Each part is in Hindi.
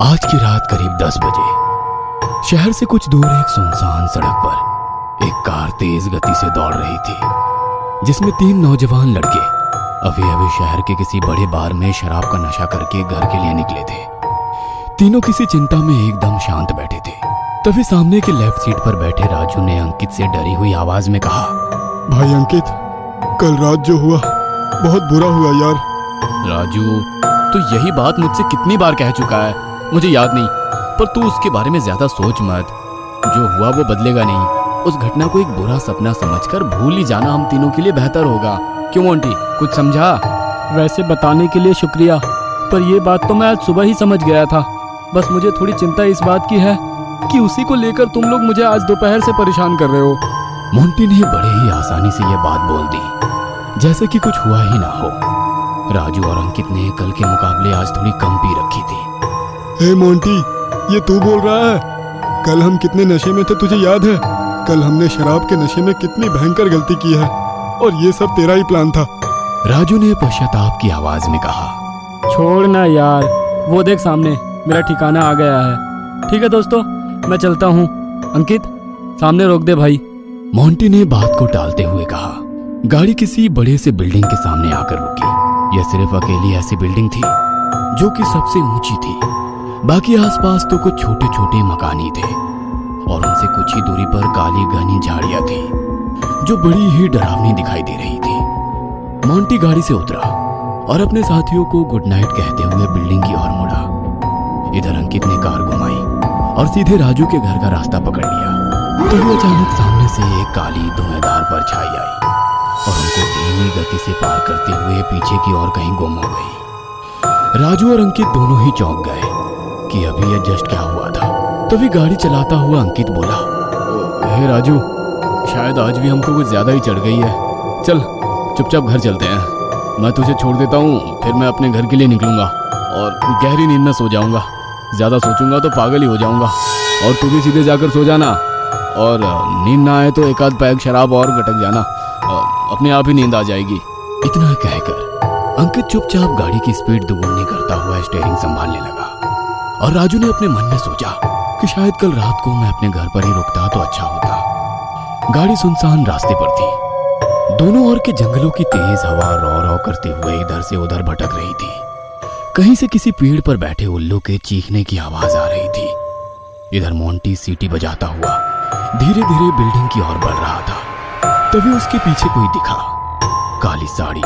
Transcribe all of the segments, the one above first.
आज की रात करीब 10 बजे शहर से कुछ दूर एक सुनसान सड़क पर एक कार तेज गति से दौड़ रही थी, जिसमें 3 नौजवान लड़के अभी अभी शहर के किसी बड़े बार में शराब का नशा करके घर के लिए निकले थे। तीनों किसी चिंता में एकदम शांत बैठे थे। तभी सामने के लेफ्ट सीट पर बैठे राजू ने अंकित से डरी हुई आवाज में कहा, भाई अंकित, कल रात जो हुआ बहुत बुरा हुआ यार। राजू, तो यही बात मुझसे कितनी बार कह चुका है, मुझे याद नहीं, पर तू उसके बारे में ज्यादा सोच मत। जो हुआ वो बदलेगा नहीं। उस घटना को एक बुरा सपना समझकर भूल ही जाना हम तीनों के लिए बेहतर होगा। क्यों मोंटी, कुछ समझा? वैसे बताने के लिए शुक्रिया, पर ये बात तो मैं आज सुबह ही समझ गया था। बस मुझे थोड़ी चिंता इस बात की है कि उसी को लेकर तुम लोग मुझे आज दोपहर से परेशान कर रहे हो। मोंटी ने बड़े ही आसानी से यह बात बोल दी, जैसे कि कुछ हुआ ही ना हो। राजू और अंकित ने कल के मुकाबले आज थोड़ी कम पी रखी थी। हे मोंटी, ये तू बोल रहा है? कल हम कितने नशे में थे तुझे याद है? कल हमने शराब के नशे में कितनी भयंकर गलती की है, और ये सब तेरा ही प्लान था। राजू ने पश्चाताप की आवाज में कहा। छोड़ ना यार, वो देख सामने मेरा ठिकाना आ गया है। ठीक है दोस्तों, मैं चलता हूँ। अंकित, सामने रोक दे भाई। मोंटी ने बात को टालते हुए कहा। गाड़ी किसी बड़े से बिल्डिंग के सामने आकर रुकी। यह सिर्फ अकेली ऐसी बिल्डिंग थी जो कि सबसे ऊंची थी। बाकी आसपास तो कुछ छोटे छोटे मकान ही थे, और उनसे कुछ ही दूरी पर काली घनी झाड़ियां थी जो बड़ी ही डरावनी दिखाई दे रही थी। मोंटी गाड़ी से उतरा और अपने साथियों को गुड नाइट कहते हुए बिल्डिंग की ओर मुड़ा। इधर अंकित ने कार घुमाई और सीधे राजू के घर का रास्ता पकड़ लिया। तभी अचानक सामने से एक काली धुएंधार परछाई आई और उनको धीमी गति से पार करते हुए पीछे की ओर कहीं गुम हो गई। राजू और अंकित दोनों ही चौंक गए कि अभी यह जस्ट क्या हुआ था। तभी गाड़ी चलाता हुआ अंकित बोला, हे राजू, शायद आज भी हमको कुछ ज्यादा ही चढ़ गई है। चल चुपचाप घर चलते हैं। मैं तुझे छोड़ देता हूँ, फिर मैं अपने घर के लिए निकलूंगा और गहरी नींद में सो जाऊंगा। ज्यादा सोचूंगा तो पागल ही हो जाऊंगा, और तू भी सीधे जाकर सो जाना, और नींद ना आए तो एक आध पैग शराब और गटक जाना, अपने आप ही नींद आ जाएगी। इतना कहकर अंकित चुपचाप गाड़ी की स्पीड दुगुनी करता हुआ स्टीयरिंग संभालने लगा। और राजू ने अपने मन में सोचा कि शायद कल रात को मैं अपने घर पर ही रुकता तो अच्छा होता। गाड़ी सुनसान रास्ते पर थी। दोनों ओर के जंगलों की तेज हवा रौ रौ करते हुए इधर से उधर भटक रही थी। कहीं से किसी पेड़ पर बैठे उल्लू के चीखने की आवाज आ रही थी। इधर मोंटी सीटी बजाता हुआ धीरे धीरे बिल्डिंग की ओर बढ़ रहा था। तभी उसके पीछे कोई दिखा। काली साड़ी,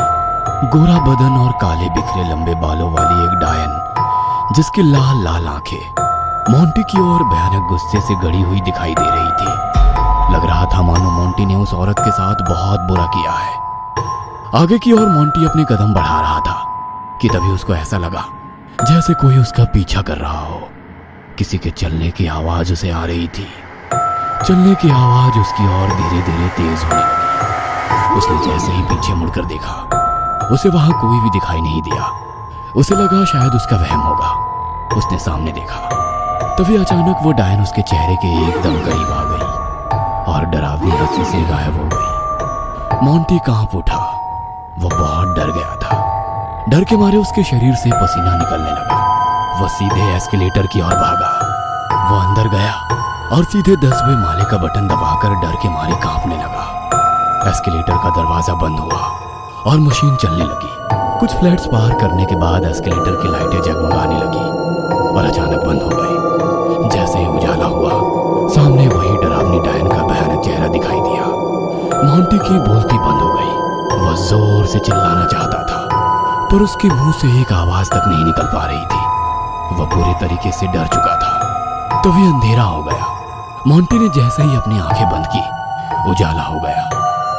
गोरा बदन और काले बिखरे लंबे बालों वाली एक डायन, जिसकी लाल लाल आंखें मोंटी की ओर भयानक गुस्से से गड़ी हुई दिखाई दे रही थी। लग रहा था मानो मोंटी ने उस औरत के साथ बहुत बुरा किया है। आगे की ओर मोंटी अपने कदम बढ़ा रहा था कि तभी उसको ऐसा लगा जैसे कोई उसका पीछा कर रहा हो। किसी के चलने की आवाज उसे आ रही थी। चलने की आवाज उसकी ओर धीरे धीरे तेज होने लगी। उसने जैसे ही पीछे मुड़कर देखा, उसे वहां कोई भी दिखाई नहीं दिया। उसे लगा शायद उसका वहम होगा। उसने सामने देखा, तभी अचानक वो डायन उसके चेहरे के एकदम करीब आ गई और डरावनी हंसी से गायब हो गई। मोंटी कांप उठा। वो बहुत डर गया था। डर के मारे उसके शरीर से पसीना निकलने लगा। वो सीधे एस्केलेटर की ओर भागा। वो अंदर गया और सीधे 10वें माले का बटन दबाकर डर के मारे कांपने लगा। एस्केलेटर का दरवाजा बंद हुआ और मशीन चलने लगी। कुछ फ्लैट्स पार करने के बाद एस्केलेटर की लाइटें जगमगाने लगी और अचानक बंद हो गई। जैसे ही उजाला हुआ, सामने वही डरावनी डायन का भयानक चेहरा दिखाई दिया। मोंटी की बोलती बंद हो गई। वह जोर से चिल्लाना चाहता था, पर उसके मुंह से एक आवाज तक नहीं निकल पा रही थी। वह पूरे तरीके से डर चुका था। तभी अंधेरा हो गया। मोंटी ने जैसे ही अपनी आंखें बंद की, उजाला हो गया।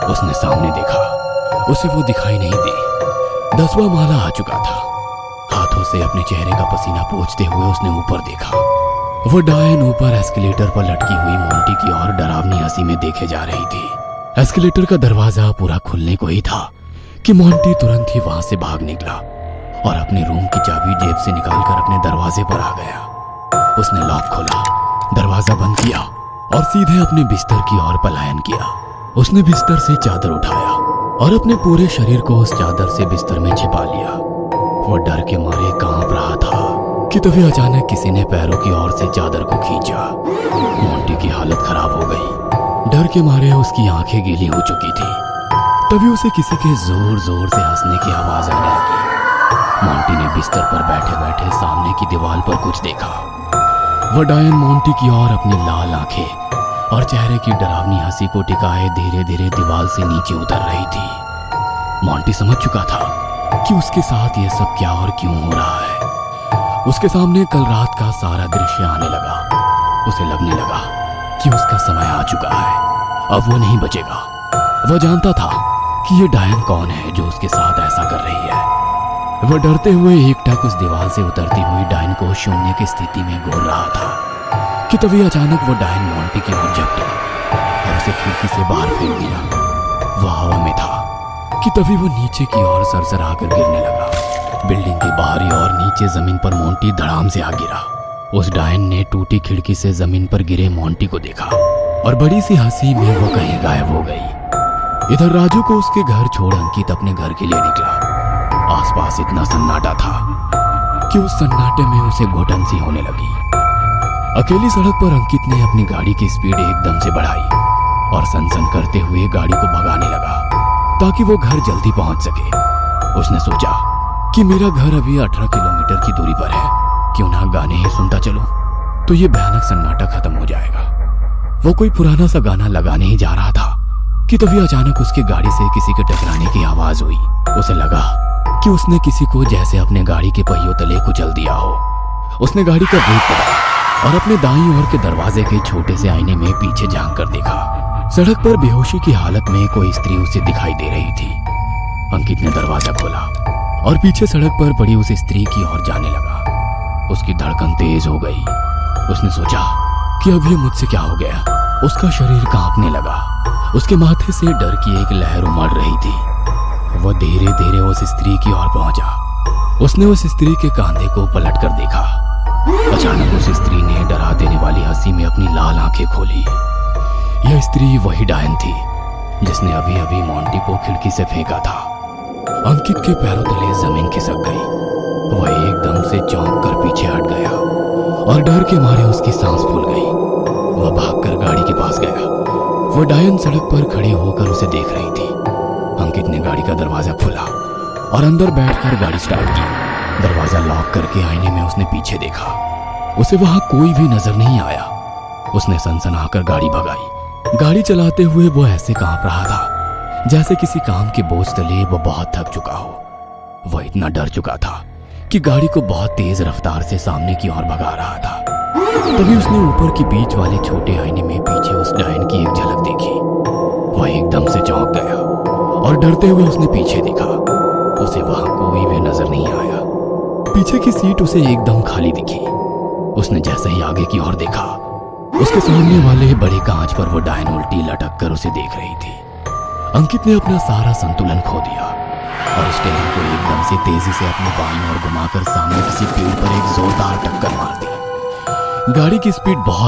उसने सामने देखा, उसे वो दिखाई नहीं दी। 10वां माला आ चुका था। हाथों से अपने चेहरे का पसीना पोंछते हुए उसने ऊपर देखा। वो डायन ऊपर एस्केलेटर पर लटकी हुई मोंटी की ओर डरावनी हंसी में देखे जा रही थी। एस्केलेटर का दरवाजा पूरा खुलने को ही था कि मोंटी तुरंत ही वहां से भाग निकला और अपने रूम की चाबी जेब से निकालकर अपने दरवाजे पर आ गया। उसने लॉक खोला, दरवाजा बंद किया और सीधे अपने बिस्तर की ओर पलायन किया। उसने बिस्तर से चादर उठाया और अपने पूरे शरीर को उस चादर से बिस्तर में छिपा लिया। वो डर के मारे कांप रहा था कि तभी अचानक किसी ने पैरों की ओर से चादर को खींचा। मोंटी की हालत खराब हो गई। डर के मारे उसकी आंखें गीली हो चुकी थी। तभी उसे किसी के जोर जोर से हंसने की आवाज आने लगी। मोंटी ने बिस्तर पर बैठे बैठे सामने की दीवार पर कुछ देखा। वह डायन मोंटी की ओर अपनी लाल आंखें और चेहरे की डरावनी हंसी को टिकाए धीरे धीरे दीवार से नीचे उतर रही थी। मोंटी समझ चुका था कि उसके साथ ये सब क्या और क्यों हो रहा है। उसके सामने कल रात का सारा दृश्य आने लगा। उसे लगने लगा कि उसका समय आ चुका है, अब वो नहीं बचेगा। वह जानता था कि ये डायन कौन है जो उसके साथ ऐसा कर रही है। वह डरते हुए एकटक उस दीवार से उतरती हुई डायन को शून्य की स्थिति में घूर रहा था कि तभी अचानक वो डायन मोंटी की ओर झपटी और उसे खिड़की से बाहर फेंक दिया। वह हवा में था कि तभी वो नीचे की ओर सरसरा कर गिरने लगा। बिल्डिंग के बाहरी और नीचे जमीन पर मोंटी धड़ाम से आ गिरा। उस डायन ने टूटी खिड़की से जमीन पर गिरे मोंटी को देखा और बड़ी सी हंसी में वो कहीं गायब हो गई। इधर राजू को उसके घर छोड़ अंकित अपने घर के लिए निकला। आसपास इतना सन्नाटा था कि उस सन्नाटे में उसे घुटन सी होने लगी। अकेली सड़क पर अंकित ने अपनी गाड़ी की स्पीड एकदम से बढ़ाई और सनसन करते हुए गाड़ी को भगाने लगा ताकि वो घर जल्दी पहुंच सके। उसने सोचा कि मेरा घर अभी 18 किलोमीटर की दूरी पर है, क्यों ना गाने ही सुनता चलूं, तो ये भयानक सन्नाटा खत्म हो जाएगा। वो कोई पुराना सा गाना लगाने ही जा रहा था कि तभी अचानक उसकी गाड़ी से किसी के टकराने की आवाज हुई। उसे लगा कि उसने किसी को जैसे अपने गाड़ी के पहियों तले कुचल दिया हो। उसने गाड़ी का ब्रेक पकड़ा और अपने दाईं ओर के दरवाजे के छोटे से आईने में पीछे झांक कर देखा। सड़क पर बेहोशी की हालत में कोई स्त्री उसे दिखाई दे रही थी। अंकित ने दरवाजा खोला और पीछे सड़क पर पड़ी उस स्त्री की ओर जाने लगा। उसकी धड़कन तेज हो गई। उसने सोचा कि अब ये मुझसे क्या हो गया। उसका शरीर कांपने लगा। उसके माथे से डर की एक लहर उमड़ रही थी। वह धीरे धीरे उस स्त्री की ओर पहुंचा। उसने उस स्त्री के कांधे को पलट कर देखा। अचानक उस स्त्री ने डरा देने वाली हंसी में अपनी लाल आंखें खोली। यह स्त्री वही डायन थी जिसने अभी अभी मोंटी को खिड़की से फेंका था। अंकित के पैरों तले जमीन खिसक गई। वह एकदम से चौंक कर पीछे हट गया और डर के मारे उसकी सांस फूल गई। वह भागकर गाड़ी के पास गया। वह डायन सड़क पर खड़ी होकर उसे देख रही थी। अंकित ने गाड़ी का दरवाजा खोला और अंदर बैठकर गाड़ी स्टार्ट की। दरवाजा लॉक करके आईने में उसने पीछे देखा। उसे वहां कोई भी नजर नहीं आया। उसने सनसनाकर गाड़ी भगाई। गाड़ी चलाते हुए वो ऐसे कांप रहा था जैसे किसी काम के बोझ तले वो बहुत थक चुका हो। वह इतना डर चुका था कि गाड़ी को बहुत तेज रफ्तार से सामने की ओर भगा रहा था। तभी उसने ऊपर की बीच वाले छोटे आईने में पीछे उस डायन की एक झलक देखी। वह एकदम से चौंक गया और डरते हुए उसने पीछे देखा। उसे वहां कोई भी नजर नहीं आया। पीछे की सीट उसे एकदम खाली दिखी। उसने जैसे ही आगे की ओर देखा, उसके सामने वाले बड़े कांच पर वो डायन उल्टी लटक कर उसे देख रही थी। अंकित ने अपना सारा संतुलन खो दिया और स्टीयरिंग को एकदम से तेजी से अपने बाईं ओर घुमाकर सामने किसी पेड़ पर एक जोरदार टक्कर मार दी। गाड़ी की स्पीड बहुत